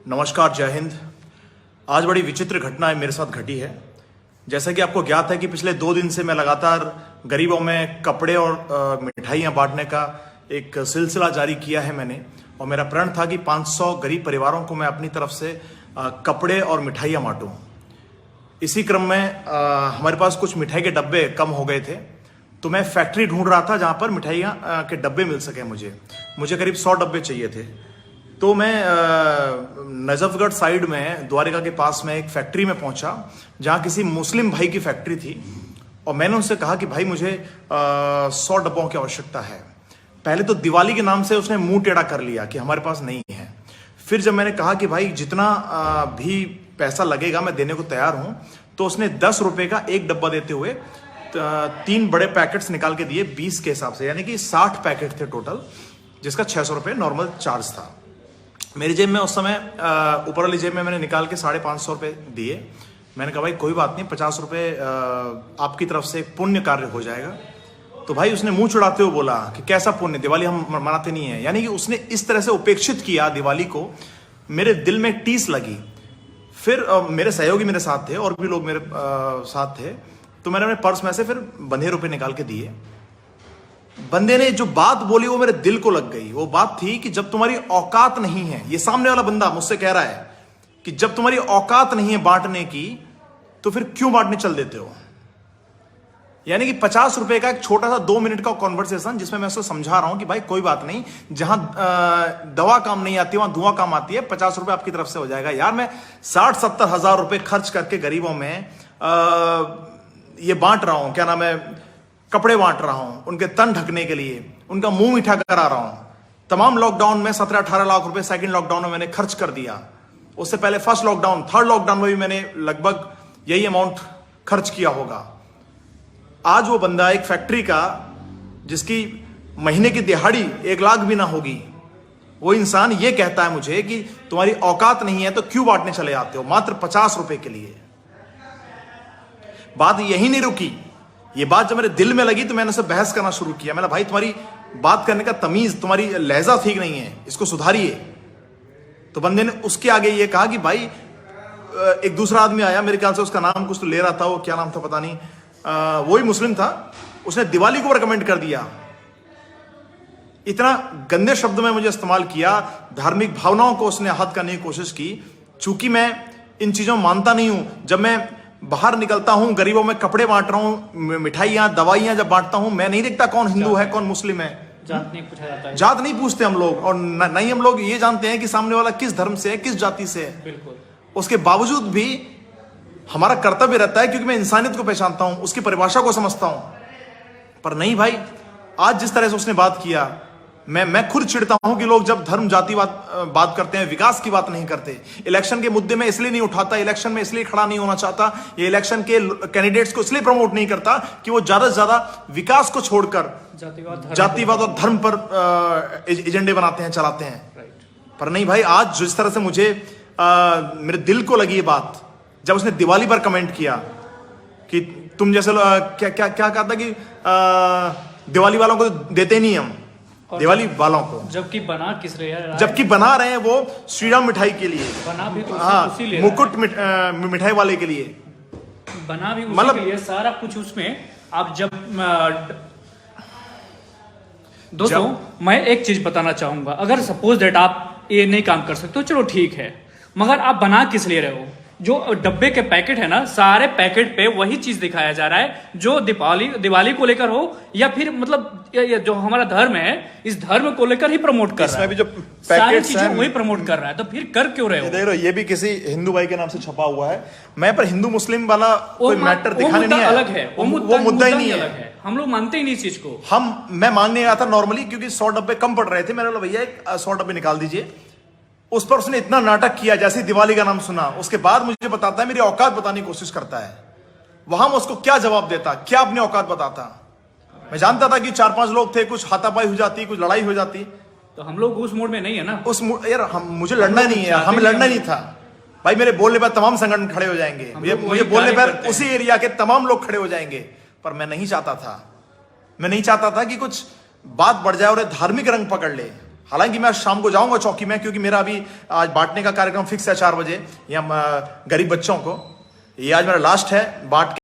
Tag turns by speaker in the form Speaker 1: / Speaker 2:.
Speaker 1: नमस्कार, जय हिंद। आज बड़ी विचित्र घटना मेरे साथ घटी है। जैसा कि आपको ज्ञात है कि पिछले 2 दिन से मैं लगातार गरीबों में कपड़े और मिठाइयाँ बांटने का एक सिलसिला जारी किया है मैंने, और मेरा प्रण था कि 500 गरीब परिवारों को मैं अपनी तरफ से कपड़े और मिठाइयाँ बांटूं। इसी क्रम में हमारे पास कुछ मिठाई के डब्बे कम हो गए थे, तो मैं फैक्ट्री ढूंढ रहा था जहाँ पर मिठाइयाँ के डब्बे मिल सके। मुझे करीब 100 डब्बे चाहिए थे। तो मैं नजफगढ़ साइड में द्वारिका के पास में एक फैक्ट्री में पहुंचा जहां किसी मुस्लिम भाई की फैक्ट्री थी, और मैंने उनसे कहा कि भाई मुझे 100 डब्बों की आवश्यकता है। पहले तो दिवाली के नाम से उसने मुंह टेढ़ा कर लिया कि हमारे पास नहीं है। फिर जब मैंने कहा कि भाई जितना भी पैसा लगेगा मैं देने को तैयार हूं, तो उसने 10 रुपए का एक डब्बा देते हुए 3 बड़े पैकेट्स निकाल के दिए 20 के हिसाब से, यानी कि 60 पैकेट थे टोटल, जिसका 600 रुपये नॉर्मल चार्ज था। मेरी जेब में उस समय ऊपर वाली जेब में मैंने निकाल के 550 रुपये दिए। मैंने कहा भाई कोई बात नहीं, 50 रुपये आपकी तरफ से एक पुण्य कार्य हो जाएगा। तो भाई उसने मुंह चुड़ाते हुए बोला कि कैसा पुण्य, दिवाली हम मनाते नहीं है। यानी कि उसने इस तरह से उपेक्षित किया दिवाली को, मेरे दिल में टीस लगी। फिर मेरे सहयोगी मेरे साथ थे और भी लोग मेरे साथ थे, तो मैंने अपने पर्स में से फिर बंधे रुपये निकाल के दिए। बंदे ने जो बात बोली वो मेरे दिल को लग गई। वो बात थी कि जब तुम्हारी औकात नहीं है, ये सामने वाला बंदा मुझसे कह रहा है कि जब तुम्हारी औकात नहीं है बांटने की, तो फिर क्यों बांटने चल देते हो। यानी कि 50 रुपए का एक छोटा सा 2 मिनट का कॉन्वर्सेशन, जिसमें मैं उसको समझा रहा हूं कि भाई कोई बात नहीं, जहां दवा काम नहीं आती वहां धुआं काम आती है, 50 रुपए आपकी तरफ से हो जाएगा। यार मैं 60-70 हजार रुपए खर्च करके गरीबों में ये बांट रहा हूं, क्या नाम है, कपड़े बांट रहा हूं, उनके तन ढकने के लिए, उनका मुंह मीठा करा रहा हूं। तमाम लॉकडाउन में 17-18 लाख रुपए सेकंड लॉकडाउन में मैंने खर्च कर दिया। उससे पहले फर्स्ट लॉकडाउन, थर्ड लॉकडाउन में भी मैंने लगभग यही अमाउंट खर्च किया होगा। आज वो बंदा एक फैक्ट्री का, जिसकी महीने की दिहाड़ी 1 लाख भी ना होगी, वो इंसान ये कहता है मुझे कि तुम्हारी औकात नहीं है तो क्यों बांटने चले आते हो मात्र 50 रुपए के लिए। बात यही नहीं रुकी। ये बात जब मेरे दिल में लगी तो मैंने उससे बहस करना शुरू किया। मैंने भाई तुम्हारी बात करने का तमीज, तुम्हारी लहजा ठीक नहीं है, इसको सुधारिए। तो बंदे ने उसके आगे ये कहा कि भाई एक दूसरा आदमी आया, मेरे ख्याल से उसका नाम कुछ तो ले रहा था, वो क्या नाम था पता नहीं, वही मुस्लिम था। उसने दिवाली को रिकमेंड कर दिया। इतना गंदे शब्द में मुझे इस्तेमाल किया, धार्मिक भावनाओं को उसने आहत करने की कोशिश की। चूंकि मैं इन चीजों में मानता नहीं हूं, जब मैं बाहर निकलता हूं, गरीबों में कपड़े बांट रहा हूं, मिठाइयां दवाइयां जब बांटता हूं, मैं नहीं देखता कौन हिंदू है कौन मुस्लिम है।
Speaker 2: जात नहीं पूछा जाता है।
Speaker 1: जात नहीं पूछते हम लोग, और नहीं हम लोग ये जानते हैं कि सामने वाला किस धर्म से है, किस जाति से है।
Speaker 2: बिल्कुल।
Speaker 1: उसके बावजूद भी हमारा कर्तव्य रहता है, क्योंकि मैं इंसानियत को पहचानता हूं, उसकी परिभाषा को समझता हूं। पर नहीं भाई, आज जिस तरह से उसने बात किया, मैं खुद चिढ़ता हूं कि लोग जब धर्म जाति बात करते हैं, विकास की बात नहीं करते। इलेक्शन के मुद्दे में इसलिए नहीं उठाता, इलेक्शन में इसलिए खड़ा नहीं होना चाहता, ये इलेक्शन के कैंडिडेट्स को इसलिए प्रमोट नहीं करता कि वो ज्यादा से ज्यादा विकास को छोड़कर जातिवाद और धर्म पर एजेंडे बनाते हैं, चलाते हैं। पर नहीं भाई, आज जिस तरह से मुझे मेरे दिल को लगी ये बात, जब उसने दिवाली पर कमेंट किया कि तुम जैसे क्या कहा था कि दिवाली वालों को देते नहीं हम, दिवाली वालों को,
Speaker 2: जबकि बना किस रहे हैं,
Speaker 1: जबकि बना रहे हैं वो श्रीराम मिठाई के लिए,
Speaker 2: बना भी तो
Speaker 1: उसी ले मुकुट मिठाई वाले के लिए,
Speaker 2: बना भी उसी के लिए, सारा कुछ उसमें। आप जब दोस्तों मैं एक चीज बताना चाहूंगा, अगर सपोज दैट आप ये नहीं काम कर सकते हो, चलो ठीक है, मगर आप बना किस लिए रहे हो। जो डब्बे के पैकेट है ना, सारे पैकेट पे वही चीज दिखाया जा रहा है जो दिवाली को लेकर हो, या फिर मतलब जो हमारा धर्म है, इस धर्म को लेकर ही प्रमोट कर रहा है।
Speaker 1: भी जो
Speaker 2: सारी चीजें वही प्रमोट कर रहा है, तो फिर कर क्यों रहे हो।
Speaker 1: देख रहे हो, ये भी किसी हिंदू भाई के नाम से छपा हुआ है। मैं पर हिंदू मुस्लिम वाला कोई मैटर दिखाने नहीं
Speaker 2: अलग है, वो
Speaker 1: मुद्दा ही नहीं है।
Speaker 2: हम लोग मानते ही नहीं इस चीज को।
Speaker 1: मैं मानने आया था नॉर्मली, क्योंकि 100 डब्बे कम पड़ रहे थे। मैंने बोला भैया 100 डब्बे निकाल दीजिए। उस पर उसने इतना नाटक किया, जैसे दिवाली का नाम सुना, उसके बाद मुझे बताता है, मेरी औकात बताने की कोशिश करता है। वहां मैं उसको क्या जवाब देता, क्या अपनी औकात बताता। मैं जानता था कि 4-5 लोग थे, कुछ हाथापाई हो जाती, कुछ लड़ाई हो जाती।
Speaker 2: तो हम लोग उस मोड में नहीं है ना।
Speaker 1: यार मुझे लड़ना नहीं है, हमें लड़ना नहीं था भाई। मेरे बोलने पर तमाम संगठन खड़े हो जाएंगे, मुझे बोलने पर उसी एरिया के तमाम लोग खड़े हो जाएंगे। पर मैं नहीं चाहता था कि कुछ बात बढ़ जाए और धार्मिक रंग पकड़ ले। हालांकि मैं शाम को जाऊंगा चौकी में, क्योंकि मेरा अभी आज बांटने का कार्यक्रम फिक्स है 4 बजे यहाँ गरीब बच्चों को। ये आज मेरा लास्ट है बांट